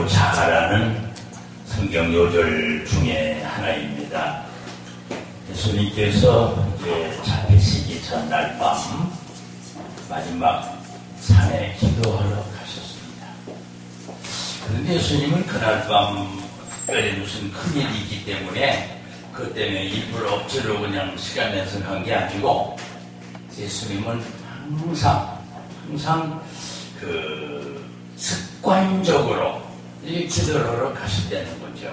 자가라는 성경 요절 중에 하나입니다. 예수님께서 이제 잡히시기 전날 밤 마지막 산에 기도하러 가셨습니다. 그런데 예수님은 그날 밤 특별히 무슨 큰일이 있기 때문에 그것 때문에 일부러 억지로 그냥 시간 내서 간 게 아니고 예수님은 항상 그 습관적으로 이 기도를 하러 가셨다는 거죠.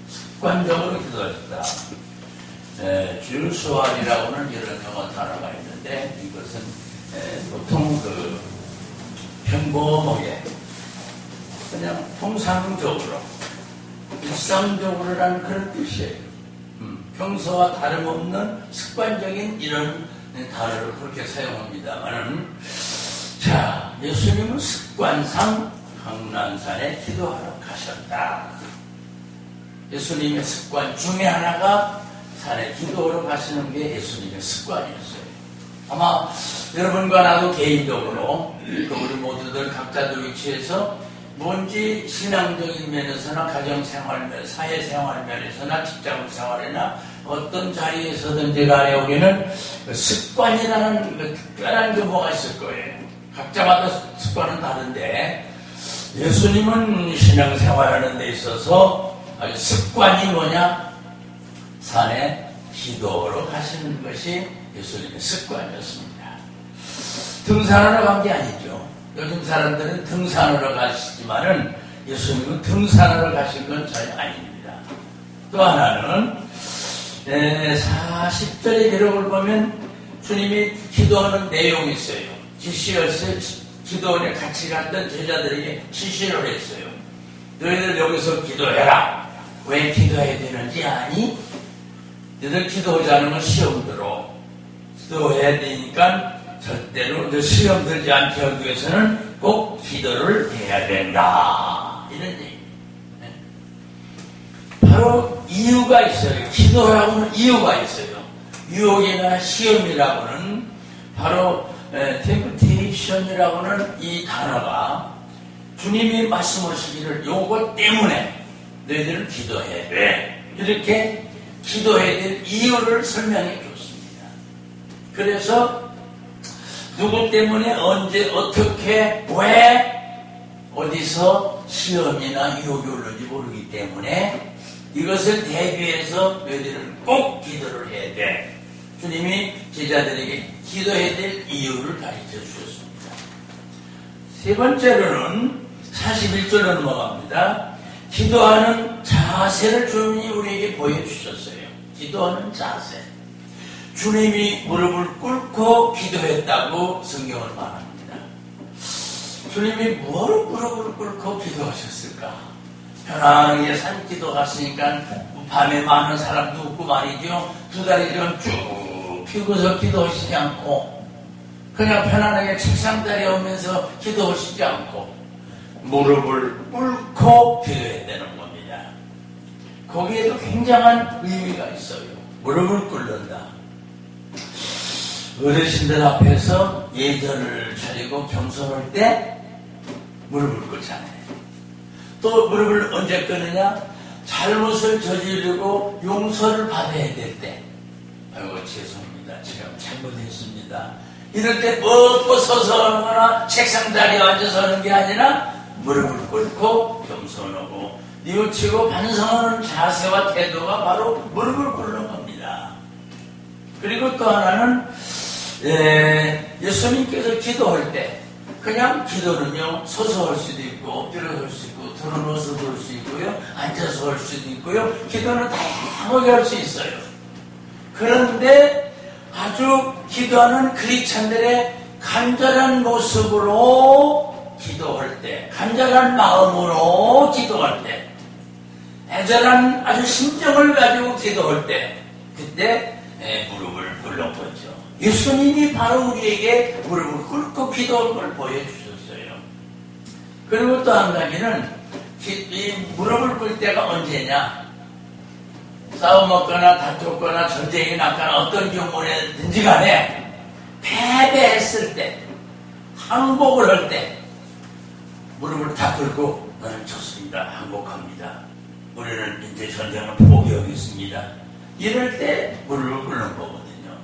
습관적으로 기도하셨다. 주수활이라고는 이런 영어 단어가 있는데 이것은 보통 그 평범하게 그냥 통상적으로 일상적으로라는 그런 뜻이에요. 평소와 다름없는 습관적인 이런 단어를 그렇게 사용합니다만은 자, 예수님은 습관상 강난산에 기도하러 가셨다. 예수님의 습관 중에 하나가 산에 기도하러 가시는 게 예수님의 습관이었어요. 아마 여러분과 나도 개인적으로 우리 모두들 각자들 위치에서 뭔지 신앙적인 면에서나 가정생활 면, 사회생활 면에서나 직장생활이나 어떤 자리에서든지 간에 우리는 그 습관이라는 그 특별한 게 뭐가 있을 거예요. 각자마다 습관은 다른데 예수님은 신앙생활하는 데 있어서 아주 습관이 뭐냐? 산에 기도하러 가시는 것이 예수님의 습관이었습니다. 등산하러 간 게 아니죠. 요즘 사람들은 등산하러 가시지만은 예수님은 등산하러 가신 건 전혀 아닙니다. 또 하나는 40절의 기록을 보면 주님이 기도하는 내용이 있어요. 지시였어요. 기도원에 같이 갔던 제자들에게 지시를 했어요. 너희들 여기서 기도해라. 왜 기도해야 되는지 아니? 너희들 기도하지 않으면 시험 들어. 기도해야 되니까 절대로 시험 들지 않게 하기 위해서는 꼭 기도를 해야 된다. 이런 얘기. 바로 이유가 있어요. 기도라고는 이유가 있어요. 유혹이나 시험이라고는 바로 temptation이라고는 이 단어가 주님이 말씀하시기를 요것 때문에 너희들은 기도해야 돼. 이렇게 기도해야 될 이유를 설명해 줬습니다. 그래서 누구 때문에 언제 어떻게 왜 어디서 시험이나 유혹이 올는지 모르기 때문에 이것을 대비해서 너희들은 꼭 기도를 해야 돼. 주님이 제자들에게 기도해야 될 이유를 가르쳐 주셨습니다. 세 번째로는 41절로 넘어갑니다. 기도하는 자세를 주님이 우리에게 보여주셨어요. 기도하는 자세. 주님이 무릎을 꿇고 기도했다고 성경은 말합니다. 주님이 뭐로 무릎을 꿇고 기도하셨을까? 편안하게 산기도 갔으니까 밤에 많은 사람도 없고 말이죠. 두 다리 좀 쭉 펴고서 기도하시지 않고 그냥 편안하게 책상다리에 오면서 기도하시지 않고 무릎을 꿇고 기도했다는 겁니다. 거기에도 굉장한 의미가 있어요. 무릎을 꿇는다. 어르신들 앞에서 예절을 차리고 겸손할 때 무릎을 꿇잖아요. 또 무릎을 언제 꿇느냐? 잘못을 저지르고 용서를 받아야 될 때. 아이고 죄송합니다. 제가 잘못했습니다. 이럴 때 뻗고 서서 하거나 책상다리에 앉아서 하는 게 아니라 무릎을 꿇고 겸손하고 뉘우치고 반성하는 자세와 태도가 바로 무릎을 꿇는 겁니다. 그리고 또 하나는 예수님께서 기도할 때 그냥 기도는요 서서 할 수도 있고 엎드려서 할 수 있고 들어누워서도 할 수 있고요 앉아서 할 수도 있고요 기도는 다양하게 할 수 있어요. 그런데 아주 기도하는 크리스찬들의 간절한 모습으로 기도할 때 간절한 마음으로 기도할 때 애절한 아주 심정을 가지고 기도할 때 그때 무릎을 꿇는 거죠. 예수님이 바로 우리에게 무릎을 꿇고 기도할 걸 보여주셨어요. 그리고 또 한 가지는 이 무릎을 꿇을 때가 언제냐? 싸움먹거나 다퉜거나 전쟁이 났거나 어떤 경우에든지 간에 패배했을 때 항복을 할 때 무릎을 다 꿇고 나는 좋습니다. 항복합니다. 우리는 이제 전쟁을 포기하겠습니다. 이럴 때 무릎을 꿇는 거거든요.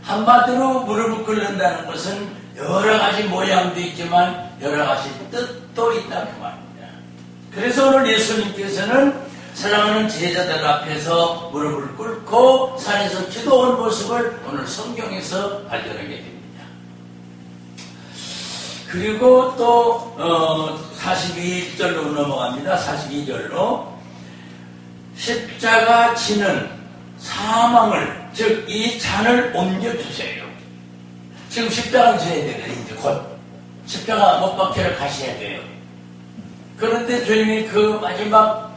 한마디로 무릎을 꿇는다는 것은 여러 가지 모양도 있지만 여러 가지 뜻도 있다 그 말입니다. 그래서 오늘 예수님께서는 사랑하는 제자들 앞에서 무릎을 꿇고 산에서 기도한 모습을 오늘 성경에서 발견하게 됩니다. 그리고 또 42절로 넘어갑니다. 42절로 십자가 지는 사망을, 즉 이 잔을 옮겨주세요. 지금 십자가를 져야 되거든요. 이제 곧 십자가 못 박혀를 가셔야 돼요. 그런데 주님이 그 마지막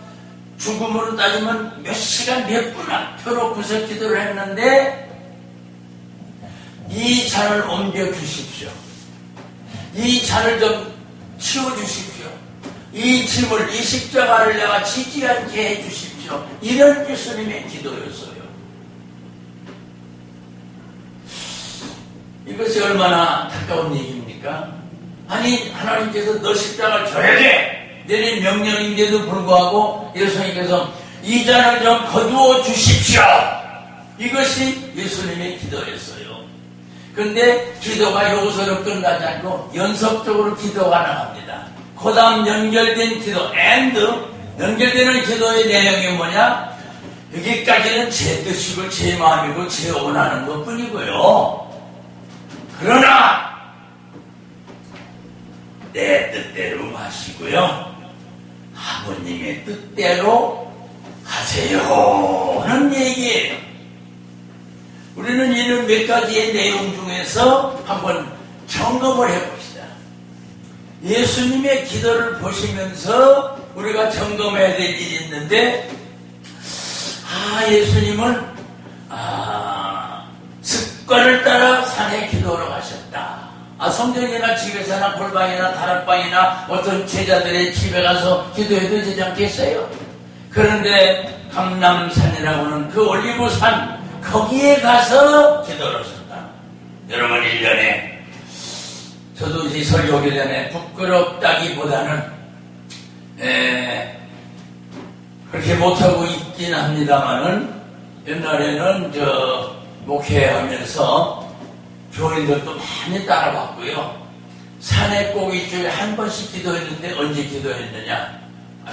죽음으로 따지면 몇 시간 몇 분 안 펴놓고서 기도를 했는데 이 잔을 옮겨주십시오. 이 잔을 좀 치워주십시오. 이 짐을, 이 십자가를 내가 지지 않게 해주십시오. 이런 예수님의 기도였어요. 이것이 얼마나 안타까운 얘기입니까? 아니, 하나님께서 너 십자가를 져야 돼! 내린 명령인데도 불구하고 예수님께서 이 잔을 좀 거두어 주십시오! 이것이 예수님의 기도였어요. 근데 기도가 여기서는 끝나지 않고 연속적으로 기도가 나갑니다. 그 다음 연결된 기도, 연결되는 기도의 내용이 뭐냐? 여기까지는 제 뜻이고 제 마음이고 제 원하는 것 뿐이고요. 그러나 내 뜻대로 마시고요. 아버님의 뜻대로 하세요 하는 얘기예요. 우리는 이런 몇 가지의 내용 중에서 한번 점검을 해봅시다. 예수님의 기도를 보시면서 우리가 점검해야 될 일이 있는데, 예수님은 습관을 따라 산에 기도하러 가셨다. 성전이나 집에서나 골방이나 다락방이나 어떤 제자들의 집에 가서 기도해도 되지 않겠어요? 그런데 감람산이라고는 그 올리브산, 거기에 가서 기도를 하셨다. 여러분, 1년에 저도 이 설교하기 전에 부끄럽다기보다는 그렇게 못하고 있긴 합니다만은 옛날에는 목회하면서 교인들도 많이 따라봤고요. 산에 꼭 일주일에 한 번씩 기도했는데 언제 기도했느냐?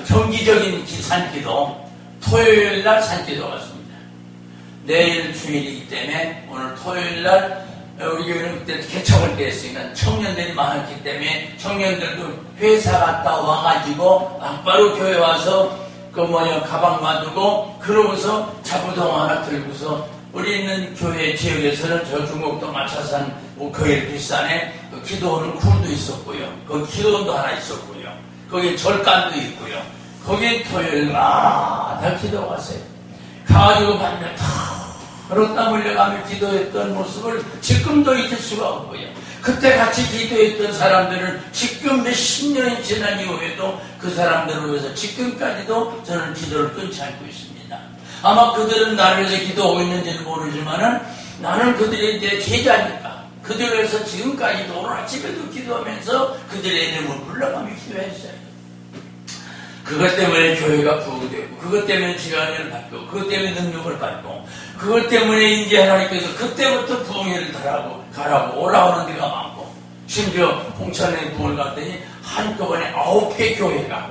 정기적인 산기도, 토요일날 산기도 같습니다. 내일 주일이기 때문에 오늘 토요일날 우리 교회는 그때 개척할 때 했으니까 청년들이 많았기 때문에 청년들도 회사 갔다 와가지고 바로 교회 와서 가방 놔두고 그러고서 자부동 하나 들고서 우리 있는 교회 지역에서는 저 중국도 마차산 거일 뒷산에 기도하는 굴도 있었고요. 거기 기도원도 하나 있었고요. 거기 절간도 있고요. 거기 토요일 다 기도 갔어요. 가가지고 밤에 바로 땀 흘려가며 기도했던 모습을 지금도 잊을 수가 없고요. 그때 같이 기도했던 사람들은 지금 몇십 년이 지난 이후에도 그 사람들을 위해서 지금까지도 저는 기도를 끊지 않고 있습니다. 아마 그들은 나를 위해서 기도하고 있는지는 모르지만은 나는 그들의 이제 제자니까 그들을 위해서 지금까지도 오늘 아침에도 기도하면서 그들의 이름을 불러가며 기도했어요. 그것 때문에 교회가 부흥되고, 그것 때문에 지간을 받고, 그것 때문에 능력을 받고, 그것 때문에 이제 하나님께서 그때부터 부흥회를 가라고 오라오는 데가 많고, 심지어 홍천에 부흥을 갔더니 한꺼번에 9개 교회가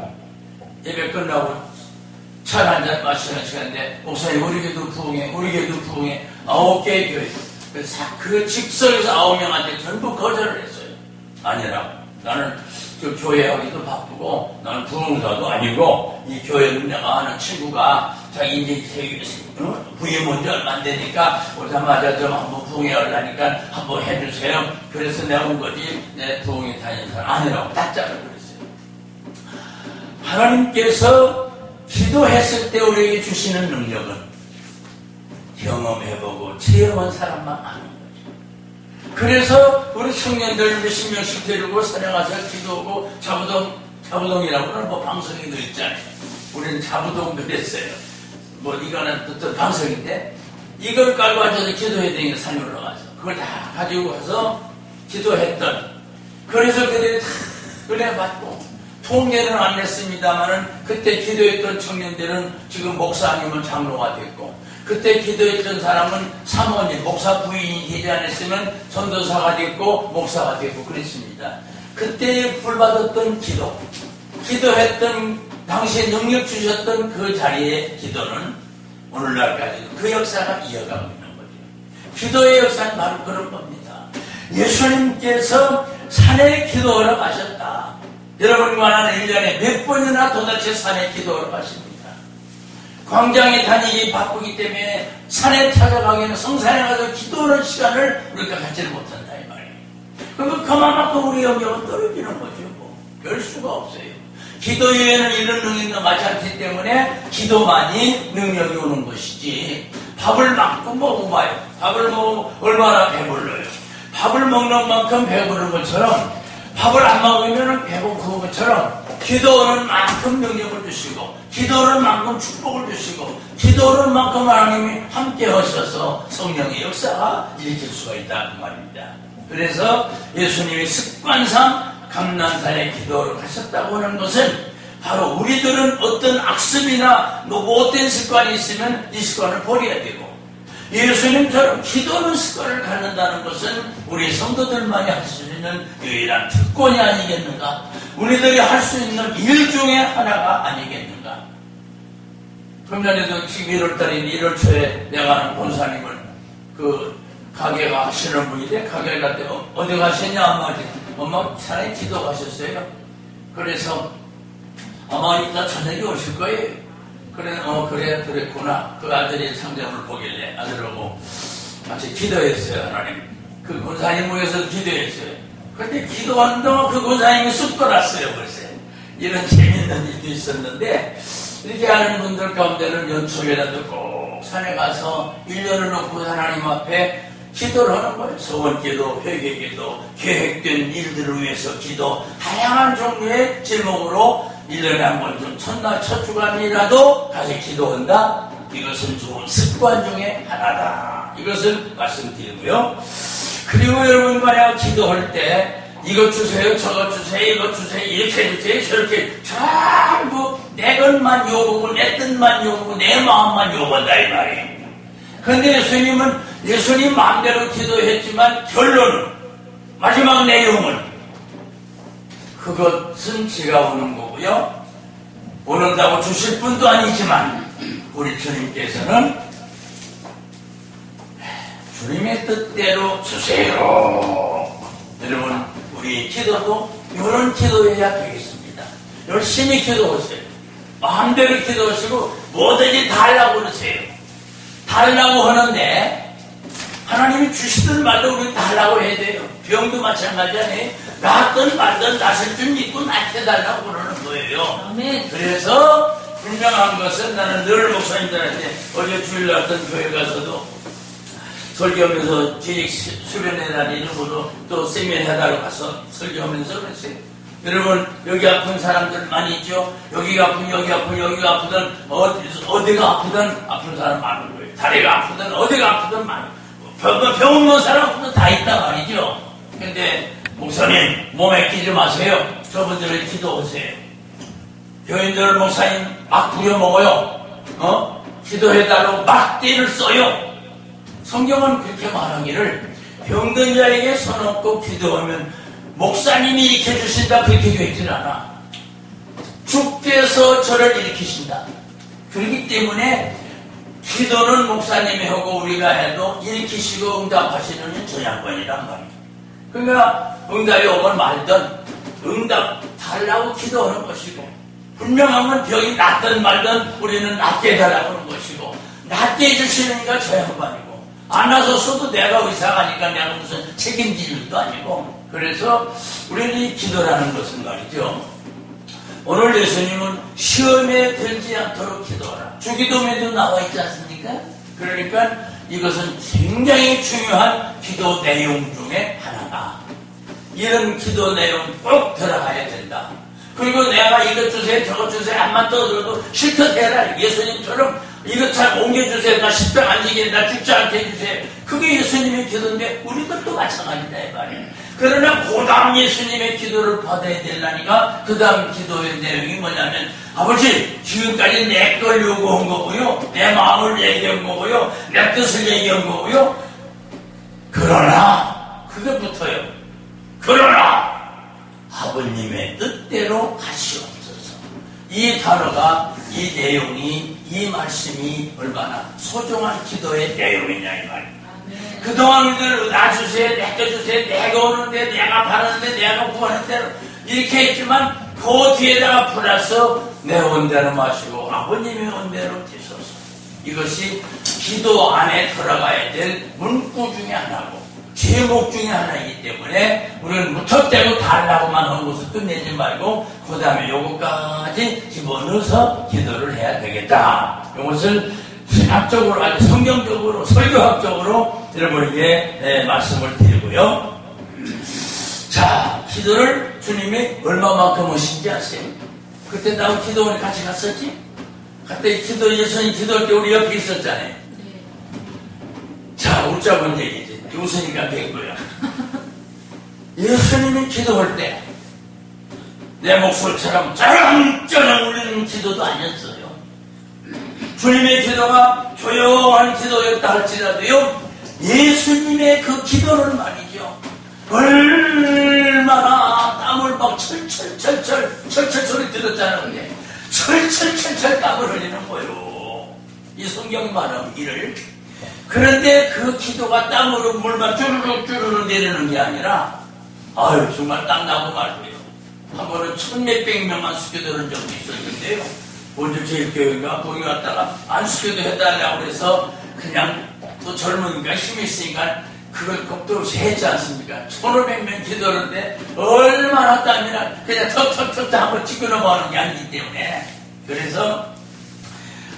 예배 끝나고 차 한잔 마시는 시간인데, 목사님 우리 교회도 부흥회, 우리 교회도 부흥회, 9개 교회. 그래서 그 직설에서 9명한테 전부 거절을 했어요. 아니라고. 나는 교회하기도 바쁘고 나는 부흥사도 아니고 이 교회는 내가 아는 친구가 자기 이제 부임 온 지 얼마 안 되니까 오자마자 좀 한번 부흥회 하려니까 한번 해주세요. 그래서 내가 온 거지 내 부흥회 다니는 사람 아니라고 딱 잘라버렸어요. 하나님께서 기도했을 때 우리에게 주시는 능력은 경험해보고 체험한 사람만 아는 거예요. 그래서 우리 청년들 몇십 명씩 데리고 산에 가서 기도하고 자부동이라고 하는 방송이 늘 있잖아요. 우리는 자부동 그랬어요. 이거는 또 방송인데 이걸 깔고 앉아서 기도해야 되니까 산에 올라가서 그걸 다 가지고 가서 기도했던, 그래서 그들이 다 은혜 받고 통계는 안 냈습니다만은 그때 기도했던 청년들은 지금 목사 아니면 장로가 됐고, 그때 기도했던 사람은 사모님, 목사 부인이 되지 않았으면 전도사가 됐고 목사가 됐고 그랬습니다. 그때 불받았던 기도했던 당시에 능력 주셨던 그 자리의 기도는 오늘날까지도 그 역사가 이어가고 있는 거죠. 기도의 역사는 바로 그런 겁니다. 예수님께서 산에 기도하러 가셨다. 여러분과는 1년에 몇 번이나 도대체 산에 기도하러 가십니다. 광장에 다니기 바쁘기 때문에 산에 찾아가기에는 성산에 가서 기도하는 시간을 우리가 갖지를 못한다 이 말이에요. 그러면 그만큼 우리 영역은 떨어지는 거죠. 별 수가 없어요. 기도 외에는 이런 능력이 맞지 않기 때문에 기도만이 능력이 오는 것이지, 밥을 만큼 먹어봐요. 밥을 먹으면 얼마나 배불러요. 밥을 먹는 만큼 배부른 것처럼, 밥을 안 먹으면 배고픈 것처럼 기도하는 만큼 능력을 주시고, 기도하는 만큼 축복을 주시고, 기도하는 만큼 하나님이 함께 하셔서 성령의 역사가 일으킬 수가 있다 그 말입니다. 그래서 예수님이 습관상 감난산에 기도를 하셨다고 하는 것은 바로 우리들은 어떤 악습이나 못된 습관이 있으면 이 습관을 버려야 되고, 예수님처럼 기도하는 습관을 갖는다는 것은 우리 성도들만이 할 수 있는 유일한 특권이 아니겠는가? 우리들이 할 수 있는 일 중에 하나가 아니겠는가? 금년에도 지금 1월달인 1월 초에 내가 아는 권사님을 그 가게 가시는 분인데, 가게 갈 때 어디 가셨냐? 엄마 산에 기도 가셨어요. 그래서 아마 이따 저녁에 오실 거예요. 그래, 그래, 그랬구나. 그 아들이 상점을 보길래 아들하고 같이 기도했어요, 하나님. 그 권사님 모여서 기도했어요. 그런데 기도하는 동안 그 권사님이 쑥 돌았어요, 벌써. 이런 재밌는 일도 있었는데, 이렇게 하는 분들 가운데는 연초에라도 꼭 산에 가서 1년을 놓고 하나님 앞에 기도를 하는 거예요. 소원기도, 회개기도, 계획된 일들을 위해서 기도, 다양한 종류의 제목으로 1년에 한 번 좀 첫날, 첫 주간이라도 같이 기도한다. 이것은 좋은 습관 중에 하나다. 이것을 말씀드리고요. 그리고 여러분 만약 기도할 때 이것 주세요, 저것 주세요, 이것 주세요, 이렇게 해주세요, 저렇게 전부 내 것만 요구고 내 뜻만 요구고 내 마음만 요구한다 이 말이에요. 그런데 예수님 마음대로 기도했지만 결론은, 마지막 내용은, 그것은 제가 오는 거고요. 오는다고 주실 분도 아니지만 우리 주님께서는 주님의 뜻대로 주세요. 여러분, 우리 기도도 이런 기도해야 되겠습니다. 열심히 기도하세요. 마음대로 기도하시고 뭐든지 달라고 그러세요. 달라고 하는데 하나님이 주시든 말든 우리 달라고 해야 돼요. 병도 마찬가지 아니에요. 낫든 말든 낫을 줄 믿고 낫게 달라고 그러는 거예요. 아멘. 그래서 분명한 것은, 나는 늘 목사님들한테 어제 주일 날 어떤 교회 가서도 설교하면서 지식 수련회라는 이름으로 또 세미나하러 가서 설교하면서 그랬어요. 여러분, 여기 아픈 사람들 많이 있죠? 여기가 아프든 여기가 아프든 어디가 아프든 아픈 사람 많은 거예요. 다리가 아프든 어디가 아프든 많은 거예요. 병 온 사람 아프든 다 있단 말이죠. 근데 목사님 몸에 끼지 마세요. 저분들을 기도하세요. 교인들 목사님 막 부려먹어요. 기도해달라고 막 띠를 써요. 성경은 그렇게 말하기를 병든 자에게 손 얹고 기도하면 목사님이 일으켜주신다 그렇게 되어있질 않아. 주께서 저를 일으키신다. 그렇기 때문에 기도는 목사님이 하고 우리가 해도 일으키시고 응답하시는 저 양반이란 말이에요. 그러니까 응답이 오면 말든 응답 달라고 기도하는 것이고, 분명한 건 병이 낫든 말든 우리는 낫게 해달라고 하는 것이고, 낫게 해주시는가 저 양반이고, 안 나섰어도 내가 의사가니까 내가 무슨 책임질 일도 아니고. 그래서 우리는 이 기도라는 것은 말이죠, 오늘 예수님은 시험에 들지 않도록 기도하라. 주기도문에도 나와 있지 않습니까? 그러니까 이것은 굉장히 중요한 기도 내용 중에 하나다. 이런 기도 내용 꼭 들어가야 된다. 그리고 내가 이것 주세요 저것 주세요 안만 떠들어도 실컷 해라. 예수님처럼 이거 잘 옮겨주세요. 나 십자가 안 지게, 나 죽지 않게 해주세요. 그게 예수님의 기도인데 우리들도 마찬가지다 이 말이에요. 그러나 그 다음 예수님의 기도를 받아야 되려니까 그 다음 기도의 내용이 뭐냐면 아버지 지금까지 내 걸 요구한 거고요. 내 마음을 얘기한 거고요. 내 뜻을 얘기한 거고요. 그러나 그게 붙어요. 그러나 아버님의 뜻대로 하시옵소서. 이 단어가 이 내용이 이 말씀이 얼마나 소중한 기도의 내용이냐 이 말이에요. 그동안 우리들 놔주세요, 내껴주세요, 내가 오는데, 내가 바라는데, 내가 구하는데 이렇게 했지만 그 뒤에다가 플러스 내 온대로 마시고 아버님의 온대로 되소서. 이것이 기도 안에 들어가야 될 문구 중에 하나고 제목 중에 하나이기 때문에 우리는 무턱대고 달라고만 하는 것을 끝내지 말고 그 다음에 요것까지 집어넣어서 기도를 해야 되겠다. 이것을 신학적으로 아주 성경적으로 설교학적으로 여러분에게 말씀을 드리고요. 자, 기도를 주님이 얼마만큼 하신지 아세요? 그때 나하고 기도원에 같이 갔었지? 그때 예수님 기도할 때 우리 옆에 있었잖아요. 자, 웃자고 얘기지. 웃으니까 된 거야. 예수님이 기도할 때 내 목소리처럼 쩌렁쩌렁 울리는 기도도 아니었어요. 주님의 기도가 조용한 기도였다 할지라도요, 예수님의 그 기도를 말이죠. 얼마나 땀을 막 철철 소리 들었다는 건데, 철철 땀을 흘리는 거예요. 이 성경 말하기를. 그런데 그 기도가 땀으로 물만 쭈르륵 내리는 게 아니라, 아유, 정말 땀 나고 말고요. 한 번은 1,000몇백 명만 숙여드는 적도 있었는데요. 먼저 제일교회인가 거기 갔다가 안 숙여도 해달라고 그래서 그냥 또 젊으니까 힘이 있으니까 그걸 겁도 없이 했지 않습니까? 1,500명 기도하는데 얼마나 땀이나 그냥 턱 한번 찍어 넘어가는 게 아니기 때문에. 그래서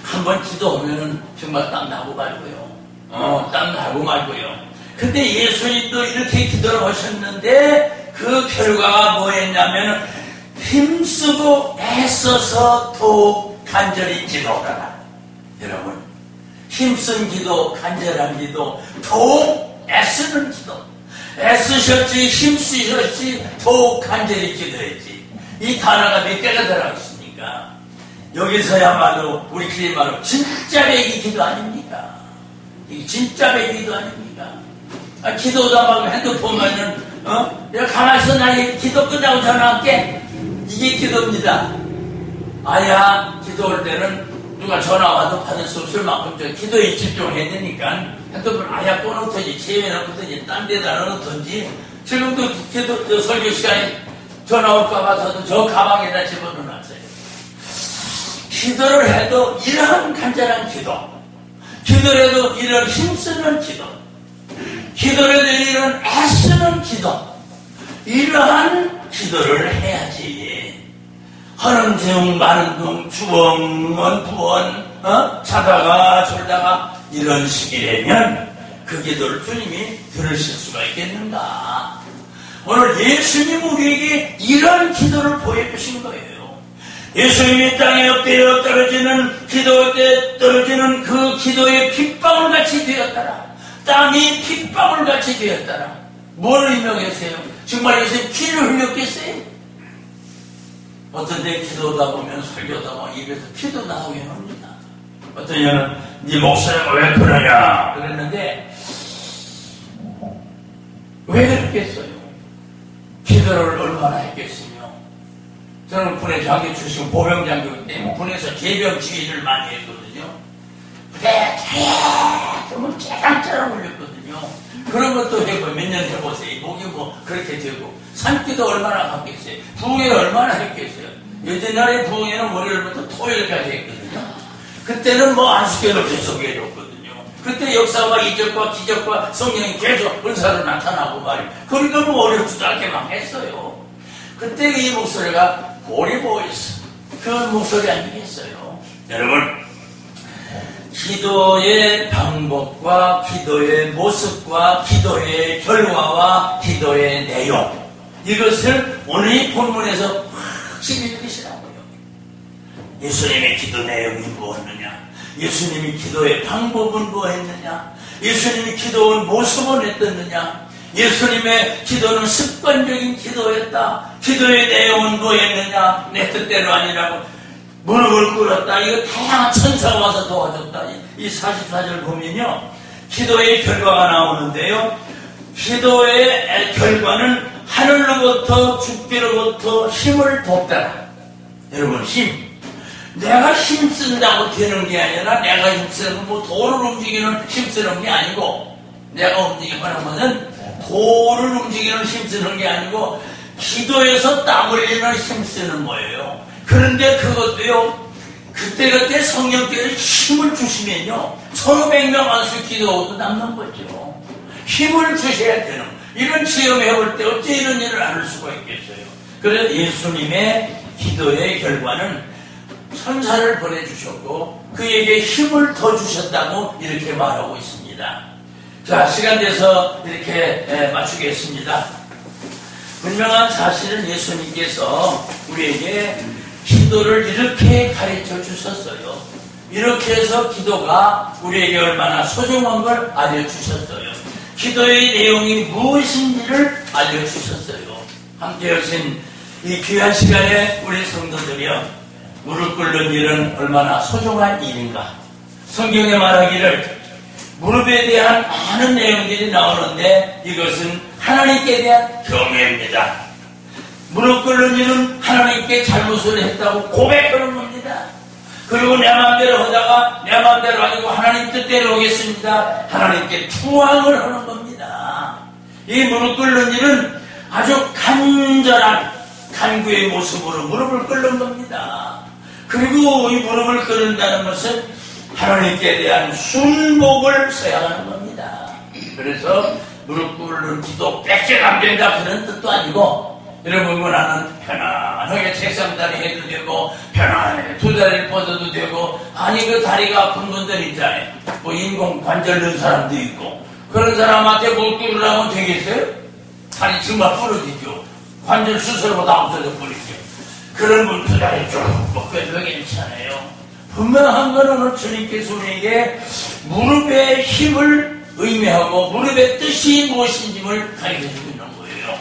한번 기도하면은 정말 땀 나고 말고요. 땀 나고 말고요. 근데 예수님도 이렇게 기도를 하셨는데 그 결과가 뭐였냐면 힘쓰고 애써서 더욱 간절히 기도하라. 여러분, 힘쓴 기도, 간절한 기도, 더욱 애쓰는 기도. 애쓰셨지, 힘쓰셨지, 더욱 간절히 기도했지. 이 단어가 몇 개가 들어가 있습니까? 여기서야말로 우리끼리 말로 진짜 배기 기도 아닙니까? 이게 진짜 배기 기도 아닙니까? 기도다 말고 핸드폰만은 내가 가만히 있어, 나 기도 끝나고 전화할게. 이게 기도입니다. 아야, 기도할 때는 누가 전화 와도 받을 수 없을 만큼 기도에 집중해야 되니까 핸드폰 아야 꺼놓든지 제외놓든지 딴 데다 넣든지. 지금도 기도 설교 시간에 전화 올까봐 저도 저 가방에다 집어넣어놨어요. 기도를 해도 이러한 간절한 기도, 기도를 해도 이런 힘쓰는 기도, 기도를 해도 이런 애쓰는 기도, 이러한 기도를 해야지. 하는 중 마는 중 주엉은 부엉 자다가 졸다가 이런 식이라면 그 기도를 주님이 들으실 수가 있겠는가. 오늘 예수님 우리에게 이런 기도를 보여주신 거예요. 예수님이 땅에 엎드려 떨어지는 기도할 때 떨어지는 그 기도의 핏방울같이 되었더라. 땀이 핏방울같이 되었더라. 뭘 의미하겠어요? 정말 예수님 피를 흘렸겠어요? 어떤 데 기도하다 보면 설교하다 보면 입에서 피도 나오긴 합니다. 어떤 년은 네 목소리가 왜 그러냐 그랬는데 왜 그랬겠어요? 기도를 얼마나 했겠으며. 저는 군에 장교 출신 보병장교이기 때문에 군에서 개병 지휘를 많이 했거든요. 그래 그러면 째랑째랑 울렸거든요. 그런 것도 해보고 몇 년 해보세요. 목이 뭐 그렇게 되고 산기도 얼마나 갔겠어요. 부흥회를 얼마나 했겠어요. 옛날에 부흥회는 월요일부터 토요일까지 했거든요. 그때는 뭐 안식교를 계속 해줬거든요. 그때 역사와 이적과 기적과 성령이 계속 은사로 나타나고 말이에요. 그러니까 뭐 어렵지도 않게 막 했어요. 그때 이 목소리가 볼이 보였어. 그 목소리 아니겠어요. 여러분, 기도의 방법과 기도의 모습과 기도의 결과와 기도의 내용, 이것을 오늘 이 본문에서 확실히 읽으시라고요. 예수님의 기도 내용이 무엇이냐? 예수님이 기도의 방법은 뭐했느냐? 예수님이 기도의 모습은 어땠느냐? 예수님의 기도는 습관적인 기도였다. 기도의 내용은 뭐였느냐? 내 뜻대로 아니라고 무릎을 꿇었다. 이거 다양한 천사가 와서 도와줬다. 이 44절 보면요, 기도의 결과가 나오는데요, 기도의 결과는 하늘로부터 주께로부터 힘을 돕더라. 여러분, 힘. 내가 힘쓴다고 되는 게 아니라, 내가 힘쓰는 뭐 돌을 움직이는 힘쓰는 게 아니고, 내가 움직이는 것은 돌을 움직이는 힘쓰는 게 아니고, 기도에서 땀 흘리는 힘쓰는 거예요. 그런데 그것도요, 그때그때 성령께서 힘을 주시면요, 1500명 안수 기도하고도 남는 거죠. 힘을 주셔야 되는, 이런 체험해볼 때 어째 이런 일을 안 할 수가 있겠어요. 그래서 예수님의 기도의 결과는 천사를 보내주셨고 그에게 힘을 더 주셨다고 이렇게 말하고 있습니다. 자, 시간 돼서 이렇게 맞추겠습니다. 분명한 사실은 예수님께서 우리에게 기도를 이렇게 가르쳐 주셨어요. 이렇게 해서 기도가 우리에게 얼마나 소중한 걸 알려주셨어요. 기도의 내용이 무엇인지를 알려주셨어요. 함께 하신 이 귀한 시간에 우리 성도들이요, 무릎 꿇는 일은 얼마나 소중한 일인가. 성경에 말하기를 무릎에 대한 많은 내용들이 나오는데 이것은 하나님께 대한 경외입니다. 무릎 꿇는 일은 하나님께 잘못을 했다고 고백하는 겁니다. 그리고 내 마음대로 하다가 내 마음대로 아니고 하나님 뜻대로 하겠습니다. 하나님께 투항을 하는 겁니다. 이 무릎 꿇는 일은 아주 간절한 간구의 모습으로 무릎을 꿇는 겁니다. 그리고 이 무릎을 꿇는다는 것은 하나님께 대한 순복을 서양하는 겁니다. 그래서 무릎 꿇는 기도 100개가 안 된다 그런 뜻도 아니고, 여러분, 나는 편안하게 책상다리 해도 되고 편안하게 두 다리를 뻗어도 되고, 아니 그 다리가 아픈 분들 있잖아요. 뭐 인공 관절 넣은 사람도 있고, 그런 사람한테 못 꿇으라면 되겠어요? 다리 정말 부러지죠. 관절 수술보다 없어져 버리죠. 그런 분들 다리 쭉 뻗어도 괜찮아요. 분명한 건 오늘 주님께서 우리에게 무릎의 힘을 의미하고 무릎의 뜻이 무엇인지를 가르쳐주고 있는 거예요.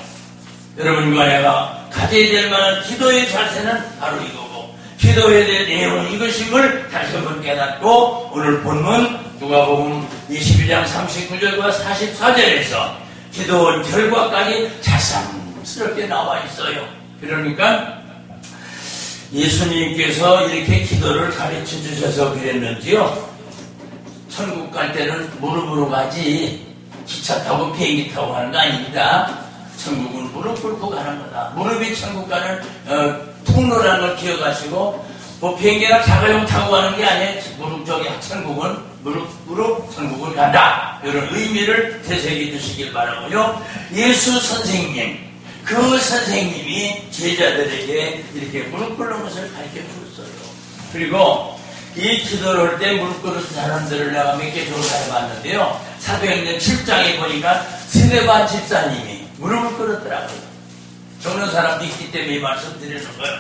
여러분과 내가 가져야 될 만한 기도의 자세는 바로 이거고, 기도해야 될 내용은 이것임을 다시 한번 깨닫고, 오늘 본문 누가복음 22장 39절과 44절에서 기도 결과까지 자상스럽게 나와 있어요. 그러니까 예수님께서 이렇게 기도를 가르쳐 주셔서 그랬는지요, 천국 갈 때는 무릎으로 가지 기차 타고 비행기 타고 가는 거 아닙니다. 천국은 무릎 꿇고 가는 거다. 무릎이 천국 가는 통로라는 걸 기억하시고, 뭐 비행기나 자가용 타고 가는 게 아니에요. 무릎 저기 천국은 무릎 천국을 간다. 이런 의미를 되새겨 주시길 바라고요. 예수 선생님, 그 선생님이 제자들에게 이렇게 무릎 꿇는 것을 가르쳐 줬어요. 그리고 이 기도를 할 때 무릎 꿇는 사람들을 내가 몇 개 조사해봤는데요, 사도행전 7장에 보니까 스데반 집사님이 무릎을 꿇었더라고요. 적는 사람도 있기 때문에 이 말씀 드리는 거예요.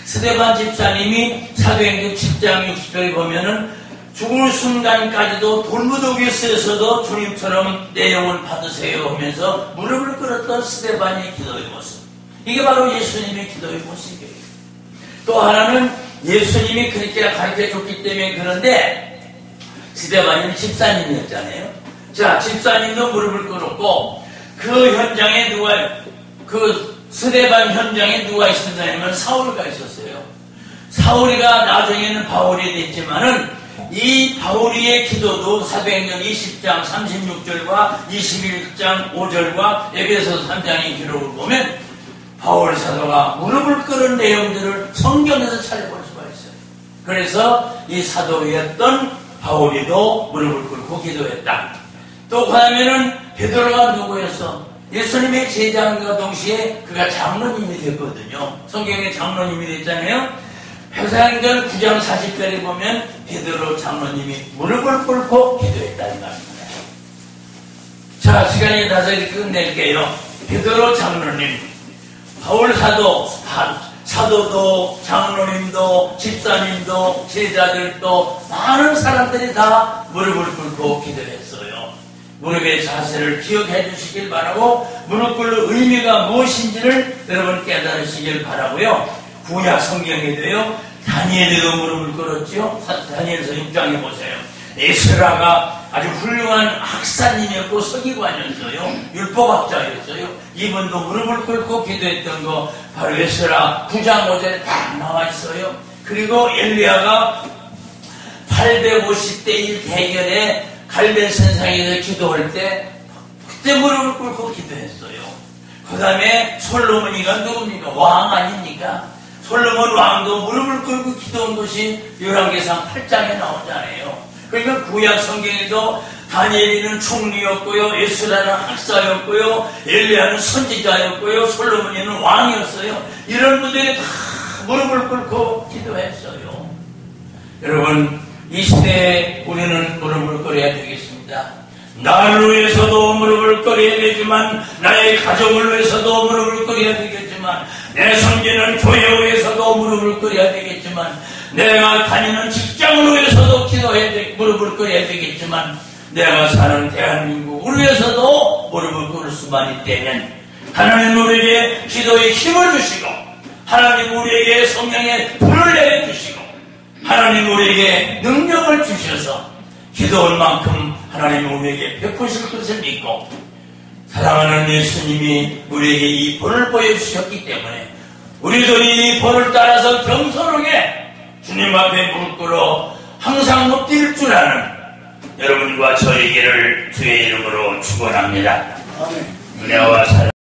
스데반 집사님이 사도행전 7장 60절에 보면은 죽을 순간까지도 돌무더기에 쓰여서도 주님처럼 내 영을 받으세요 하면서 무릎을 꿇었던 스데반의 기도의 모습. 이게 바로 예수님의 기도의 모습이에요. 또 하나는 예수님이 그렇게 가르쳐 줬기 때문에 그런데, 스데반은 집사님이었잖아요. 자, 집사님도 무릎을 꿇었고, 그 현장에 그 스데반 현장에 누가 있었냐면 사울이가 있었어요. 사울이가 나중에는 바울이 됐지만은 이 바울이의 기도도 사도행전 20장 36절과 21장 5절과 에베소서 3장의 기록을 보면 바울 사도가 무릎을 꿇은 내용들을 성경에서 찾아볼 수가 있어요. 그래서 이 사도였던 바울이도 무릎을 꿇고 기도했다. 또 그다음에는 베드로가 누구였어? 예수님의 제자과 동시에 그가 장로님이 됐거든요. 성경에 장로님이 됐잖아요. 회사행전 9장 40절에 보면 베드로 장로님이 무릎을 꿇고 기도했다는 말입니다. 자, 시간이 나서 끝낼게요. 베드로 장로님, 바울 사도, 사도도 장로님도 집사님도 제자들도 많은 사람들이 다 무릎을 꿇고 기도했어요. 무릎의 자세를 기억해 주시길 바라고 무릎 꿇는 의미가 무엇인지를 여러분 깨달으시길 바라고요. 구약 성경에도요. 다니엘도 무릎을 꿇었죠. 다니엘서 6장에 보세요. 에스라가 아주 훌륭한 학사님이었고 서기관이었어요. 율법학자였어요. 이분도 무릎을 꿇고 기도했던 거 바로 에스라 9장 5절에 딱 나와 있어요. 그리고 엘리야가 850대 1 대결에 갈멜산상에서 기도할 때 그때 무릎을 꿇고 기도했어요. 그 다음에 솔로몬이가 누굽니까? 왕 아닙니까? 솔로몬 왕도 무릎을 꿇고 기도한 것이 열왕기상 8장에 나오잖아요. 그러니까 구약 성경에도 다니엘이는 총리였고요, 에스라는 학사였고요, 엘리야는 선지자였고요, 솔로몬이는 왕이었어요. 이런 분들이 다 무릎을 꿇고 기도했어요. 여러분, 이 시대에 우리는 무릎을 꿇어야 되겠습니다. 나를 위해서도 무릎을 꿇어야 되지만, 나의 가족을 위해서도 무릎을 꿇어야 되겠지만, 내 섬기는 교회에 위해서도 무릎을 꿇어야 되겠지만, 내가 다니는 직장을 위해서도 무릎을 꿇어야 되겠지만, 내가 사는 대한민국을 위해서도 무릎을 꿇을 수만 있다면, 하나님 우리에게 기도의 힘을 주시고, 하나님 우리에게 성령의 불을 내려주시고, 하나님 우리에게 능력을 주셔서 기도할 만큼 하나님 우리에게 베푸실 것을 믿고, 사랑하는 예수님이 우리에게 이 본을 보여주셨기 때문에 우리도 이 본을 따라서 겸손하게 주님 앞에 무릎 꿇어 항상 엎드릴 줄 아는 여러분과 저에게를 주의 이름으로 축원합니다. 은혜와 사랑